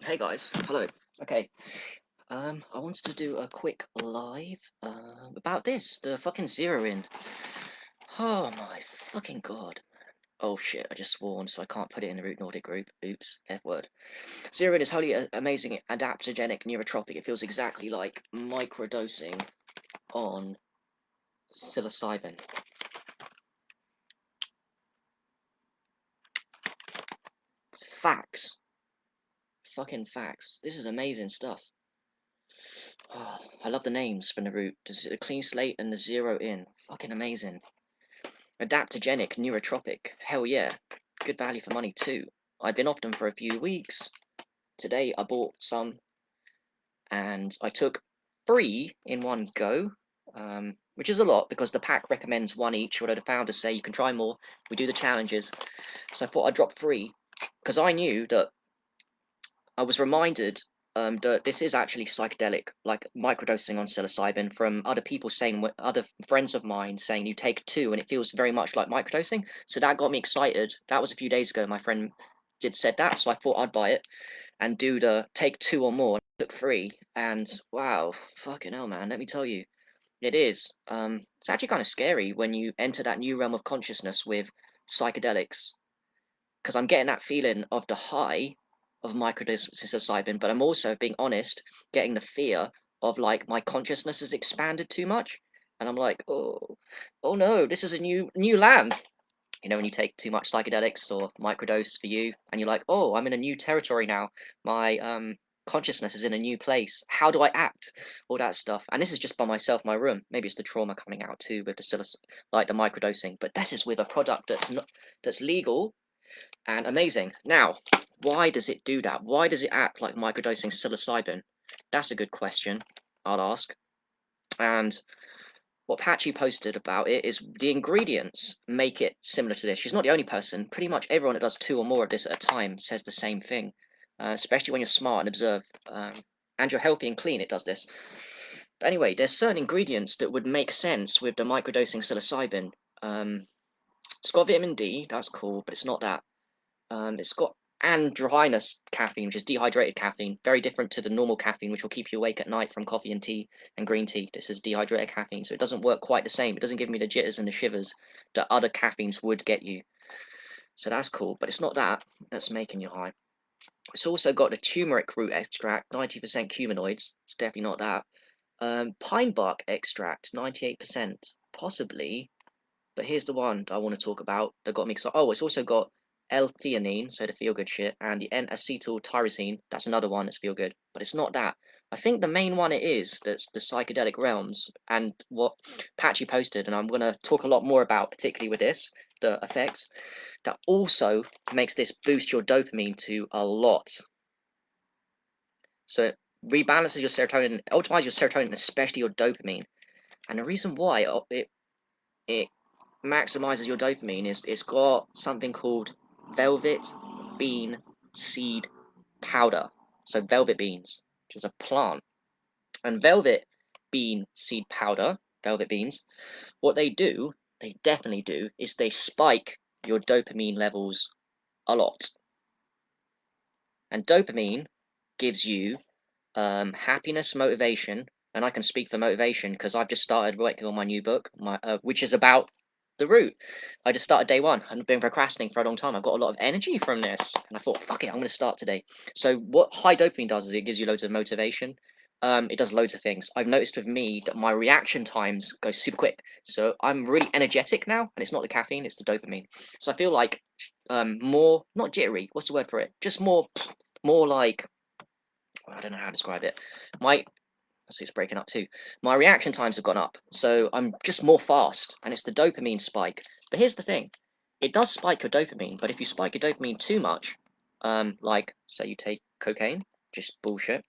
Hey guys, hello. Okay, I wanted to do a quick live about this, the fucking zero in. Oh my fucking god. Oh shit, I just sworn, so I can't put it in the Root Nordic group. Oops, F word. Zero in is wholly amazing, adaptogenic, neurotropic. It feels exactly like microdosing on psilocybin. Facts. Fucking facts. This is amazing stuff. Oh, I love the names from the Root. The clean slate and the zero in. Fucking amazing. Adaptogenic, neurotropic. Hell yeah. Good value for money too. I've been off them for a few weeks. Today I bought some and I took 3 in one go, which is a lot because the pack recommends 1 each, although the founders say you can try more. We do the challenges. So I thought I'd drop 3 because I knew that I was reminded that this is actually psychedelic, like microdosing on psilocybin from other people saying, other friends of mine saying you take 2 and it feels very much like microdosing. So that got me excited. That was a few days ago. My friend said that, so I thought I'd buy it and do the take 2 or more. I took 3, and wow, fucking hell, man. Let me tell you, it is. It's actually kind of scary when you enter that new realm of consciousness with psychedelics because I'm getting that feeling of the high of microdosing, but I'm also, being honest, getting the fear of like my consciousness has expanded too much, and I'm like, oh no, this is a new land. You know, when you take too much psychedelics or microdose for you, and you're like, oh, I'm in a new territory now. My consciousness is in a new place. How do I act? All that stuff. And this is just by myself, my room. Maybe it's the trauma coming out too with the like the microdosing. But this is with a product that's legal and amazing. Now, why does it do that? Why does it act like microdosing psilocybin? That's a good question, I'll ask. And what Patchy posted about it is the ingredients make it similar to this. She's not the only person. Pretty much everyone that does 2 or more of this at a time says the same thing, especially when you're smart and observe. And you're healthy and clean, it does this. But anyway, there's certain ingredients that would make sense with the microdosing psilocybin. It's got vitamin D, that's cool, but it's not that. It's got androgynous caffeine, which is dehydrated caffeine, very different to the normal caffeine, which will keep you awake at night from coffee and tea and green tea. This is dehydrated caffeine, so it doesn't work quite the same. It doesn't give me the jitters and the shivers that other caffeines would get you. So that's cool, but it's not that that's making you high. It's also got the turmeric root extract, 90% cuminoids. It's definitely not that. Pine bark extract, 98%, possibly. But here's the one that I want to talk about that got me excited. Oh, it's also got L-theanine, so the feel-good shit, and the N-acetyltyrosine. That's another one that's feel-good, but it's not that. I think the main one it is that's the psychedelic realms, and what Patchy posted, and I'm going to talk a lot more about, particularly with this, the effects, that also makes this boost your dopamine to a lot. So it rebalances your serotonin, optimizes your serotonin, especially your dopamine. And the reason why it maximizes your dopamine is it's got something called velvet bean seed powder. So velvet beans, which is a plant. And velvet bean seed powder, velvet beans, what they definitely do, is they spike your dopamine levels a lot. And dopamine gives you happiness, motivation, and I can speak for motivation because I've just started working on my new book, which is about the root. I just started day 1. I've been procrastinating for a long time. I've got a lot of energy from this, and I thought, fuck it, I'm going to start today. So what high dopamine does is it gives you loads of motivation. It does loads of things. I've noticed with me that my reaction times go super quick. So I'm really energetic now, and it's not the caffeine, it's the dopamine. So I feel like more, not jittery. What's the word for it? Just more like, I don't know how to describe it. My see, it's breaking up too. My reaction times have gone up, so I'm just more fast, and it's the dopamine spike. But here's the thing: it does spike your dopamine, but if you spike your dopamine too much, like say you take cocaine, just bullshit,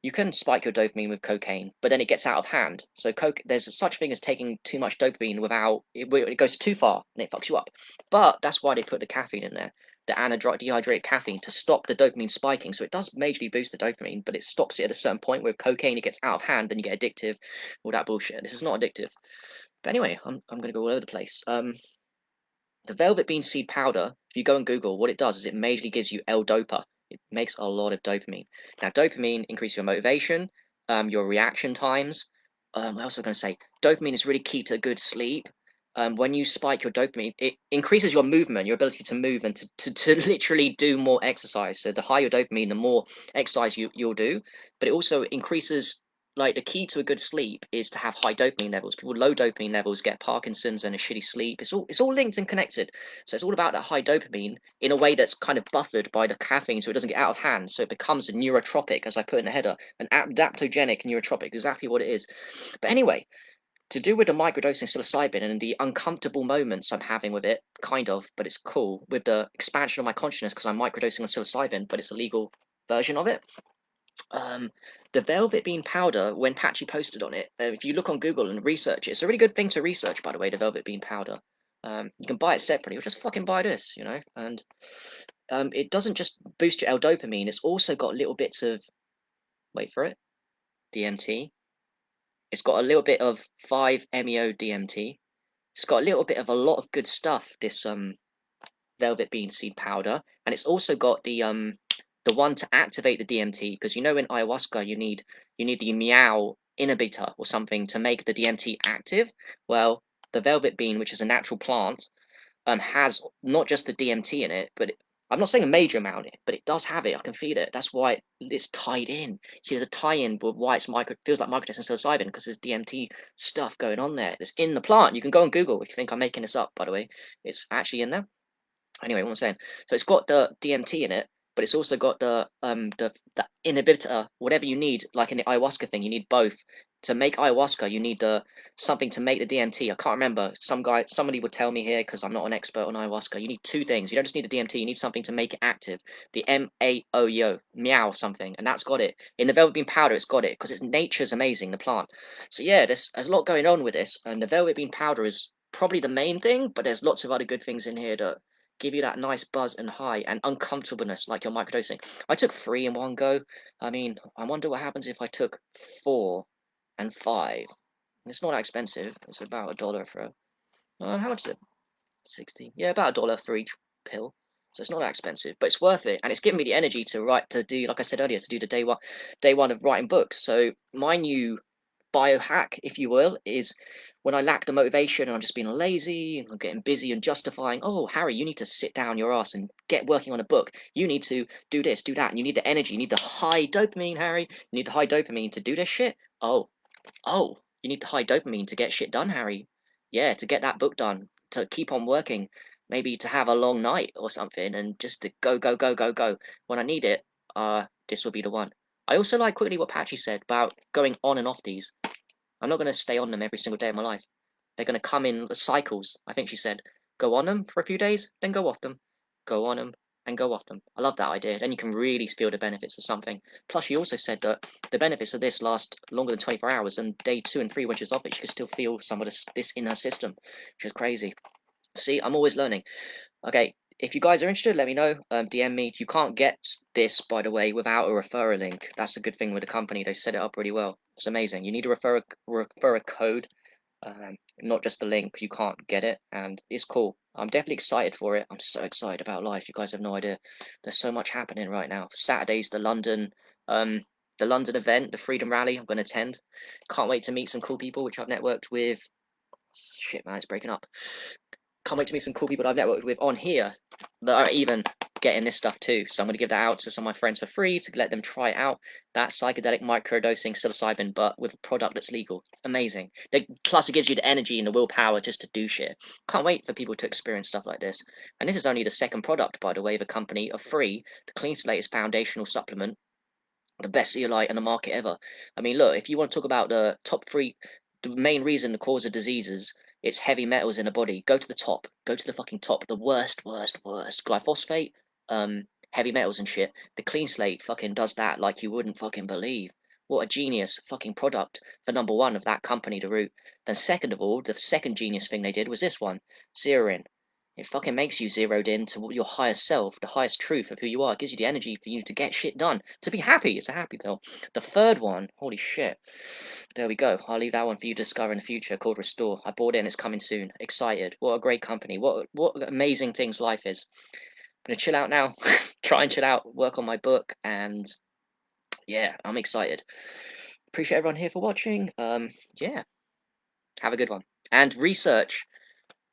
you can spike your dopamine with cocaine, but then it gets out of hand. So there's such thing as taking too much dopamine without it goes too far and it fucks you up. But that's why they put the caffeine in there, the dehydrated caffeine, to stop the dopamine spiking. So it does majorly boost the dopamine, but it stops it at a certain point. With cocaine, it gets out of hand, then you get addictive, all that bullshit. This is not addictive. But anyway, I'm gonna go all over the place. The velvet bean seed powder, if you go on Google, what it does is it majorly gives you L-dopa. It makes a lot of dopamine. Now, dopamine increases your motivation, your reaction times. What else was I going to say? Dopamine is really key to good sleep. When you spike your dopamine, it increases your movement, your ability to move and to literally do more exercise. So the higher your dopamine, the more exercise you'll do. But it also increases, like, the key to a good sleep is to have high dopamine levels. People with low dopamine levels get Parkinson's and a shitty sleep. It's all linked and connected. So it's all about that high dopamine in a way that's kind of buffered by the caffeine, so it doesn't get out of hand. So it becomes a neurotropic, as I put in the header, an adaptogenic neurotropic, exactly what it is. But anyway, to do with the microdosing psilocybin and the uncomfortable moments I'm having with it, kind of, but it's cool, with the expansion of my consciousness because I'm microdosing on psilocybin, but it's a legal version of it. Um, the velvet bean powder, when Patchy posted on it, if you look on Google and research it, it's a really good thing to research, by the way, the velvet bean powder. You can buy it separately, or just fucking buy this, and it doesn't just boost your L-dopamine, it's also got little bits of, wait for it, DMT. It's got a little bit of 5-MeO DMT. It's got a little bit of a lot of good stuff, this velvet bean seed powder, and it's also got the one to activate the DMT, because in ayahuasca you need the meow inhibitor or something to make the DMT active. Well, the velvet bean, which is a natural plant, has not just the DMT in it, but I'm not saying a major amount in it, but it does have it. I can feel it. That's why it's tied in. See, there's a tie-in with why it's feels like microdosing psilocybin, because there's DMT stuff going on there. It's in the plant. You can go on Google if you think I'm making this up, by the way. It's actually in there. Anyway, what I'm saying, so it's got the DMT in it, but it's also got the inhibitor, whatever you need, like in the ayahuasca thing, you need both. To make ayahuasca, you need the something to make the DMT. I can't remember. Somebody would tell me here, because I'm not an expert on ayahuasca. You need two things. You don't just need the DMT. You need something to make it active. The MAOYO, meow something, and that's got it. In the velvet bean powder, it's got it because nature's amazing, the plant. So yeah, there's a lot going on with this, and the velvet bean powder is probably the main thing, but there's lots of other good things in here that give you that nice buzz and high and uncomfortableness like you're microdosing. I took 3 in one go. I mean, I wonder what happens if I took 4 and 5. It's not that expensive. It's about $1 for how much is it? 60. Yeah, about $1 for each pill. So it's not that expensive, but it's worth it, and it's given me the energy to write, to do, like I said earlier, to do the day one of writing books. So my new biohack, if you will, is when I lack the motivation and I'm just being lazy and I'm getting busy and justifying, oh, Harry, you need to sit down your ass and get working on a book. You need to do this, do that. And you need the energy. You need the high dopamine, Harry. You need the high dopamine to do this shit. Oh, you need the high dopamine to get shit done, Harry. Yeah, to get that book done, to keep on working, maybe to have a long night or something, and just to go, go, go, go, go. When I need it, this will be the one. I also like quickly what Patchy said about going on and off these. I'm not going to stay on them every single day of my life. They're going to come in cycles. I think she said, go on them for a few days, then go off them. Go on them and go off them. I love that idea. Then you can really feel the benefits of something. Plus, she also said that the benefits of this last longer than 24 hours, and day 2 and 3, when she was off it, she could still feel some of this in her system, which is crazy. See, I'm always learning. Okay, if you guys are interested, let me know. DM me. You can't get this, by the way, without a referral link. That's a good thing with the company. They set it up really well. It's amazing. You need to refer a code, not just the link. You can't get it, and it's cool. I'm definitely excited for it. I'm so excited about life. You guys have no idea. There's so much happening right now. Saturday's the London event, the Freedom Rally. I'm going to attend. Can't wait to meet some cool people, which I've networked with. Shit, man, it's breaking up. Can't wait to meet some cool people that I've networked with on here that are even getting this stuff too. So I'm going to give that out to some of my friends for free to let them try it out. That psychedelic microdosing psilocybin, but with a product that's legal. Amazing. Plus, it gives you the energy and the willpower just to do shit. Can't wait for people to experience stuff like this. And this is only the second product, by the way, of a company of free. The Clean Slate is foundational supplement, the best zeolite in the market ever. I mean, look, if you want to talk about the top 3, the main reason the cause of diseases, it's heavy metals in the body. Go to the top. Go to the fucking top. The worst, worst, worst. Glyphosate, heavy metals and shit. The Clean Slate fucking does that like you wouldn't fucking believe. What a genius fucking product for number 1 of that company to root. Then second of all, the second genius thing they did was this one, zeroing. It fucking makes you zeroed in to your higher self, the highest truth of who you are. It gives you the energy for you to get shit done, to be happy. It's a happy pill. The third one, holy shit. There we go. I'll leave that one for you to discover in the future, called Restore. I bought it and it's coming soon. Excited. What a great company. What amazing things life is. I'm gonna chill out now. try and chill out, work on my book, and yeah, I'm excited. Appreciate everyone here for watching. Yeah, have a good one. And research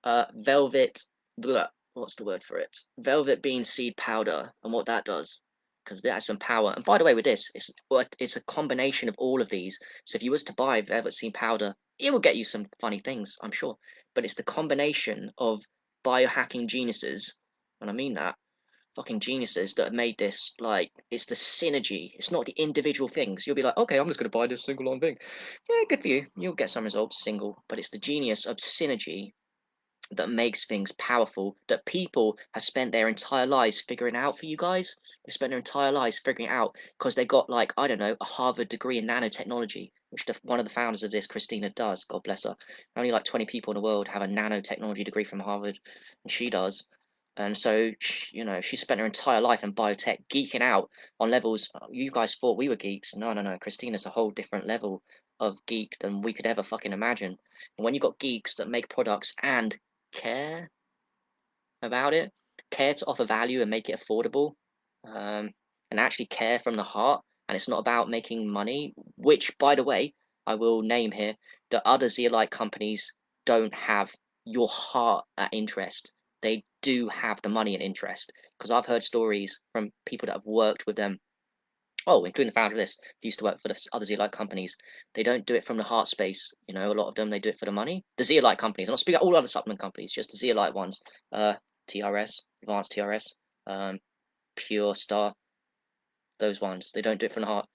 velvet, blah, what's the word for it? Velvet bean seed powder and what that does, because that has some power. And by the way, with this, it's a combination of all of these. So if you was to buy velvet seed powder, it will get you some funny things, I'm sure. But it's the combination of biohacking geniuses, and I mean that, fucking geniuses that have made this. Like, it's the synergy. It's not the individual things. You'll be like, okay, I'm just gonna buy this single on thing. Yeah, good for you. You'll get some results single, but it's the genius of synergy that makes things powerful that people have spent their entire lives figuring out for you guys. They spent their entire lives figuring it out because they got, like, I don't know, a Harvard degree in nanotechnology, which one of the founders of this, Christina, does. God bless her. Only like 20 people in the world have a nanotechnology degree from Harvard, and she does. And so, she spent her entire life in biotech geeking out on levels. You guys thought we were geeks. No, no, no. Christina's a whole different level of geek than we could ever fucking imagine. And when you got geeks that make products and care about it, care to offer value and make it affordable, and actually care from the heart. And it's not about making money, which, by the way, I will name here that other zeolite companies don't have your heart at interest. They do have the money and interest, because I've heard stories from people that have worked with them. Oh, including the founder of this, who used to work for the other Zeolite companies. They don't do it from the heart space. A lot of them, they do it for the money. The Zeolite companies, I'm not speaking about all other supplement companies, just the Zeolite ones. TRS, Advanced TRS, Pure Star, those ones. They don't do it from the heart.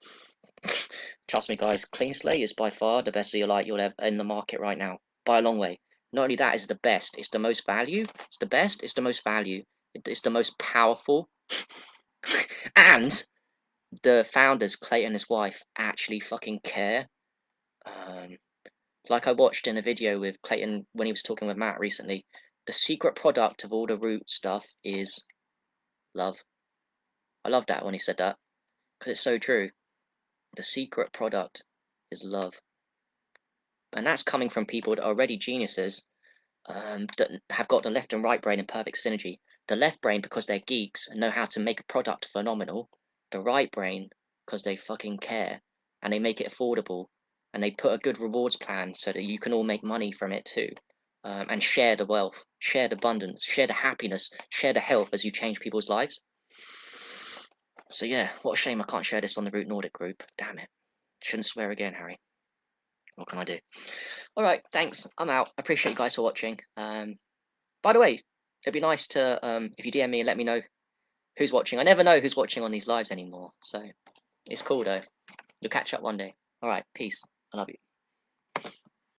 Trust me, guys, Clean Slate is by far the best Zeolite you'll have in the market right now, by a long way. Not only that, it's the best, it's the most value, it's the best, it's the most value, it's the most powerful, and the founders, Clayton and his wife, actually fucking care. Um, like I watched in a video with Clayton when he was talking with Matt recently, the secret product of all the root stuff is love. I love that when he said that, because it's so true. The secret product is love. And that's coming from people that are already geniuses, that have got the left and right brain in perfect synergy. The left brain because they're geeks and know how to make a product phenomenal. The right brain because they fucking care and they make it affordable and they put a good rewards plan so that you can all make money from it too. And share the wealth, share the abundance, share the happiness, share the health as you change people's lives. So yeah, what a shame I can't share this on the Root Nordic group. Damn it. Shouldn't swear again, Harry. What can I do? All right, thanks. I'm out. I appreciate you guys for watching. By the way, it'd be nice to, if you DM me and let me know who's watching. I never know who's watching on these lives anymore, so it's cool though. You'll catch up one day. All right, peace. I love you.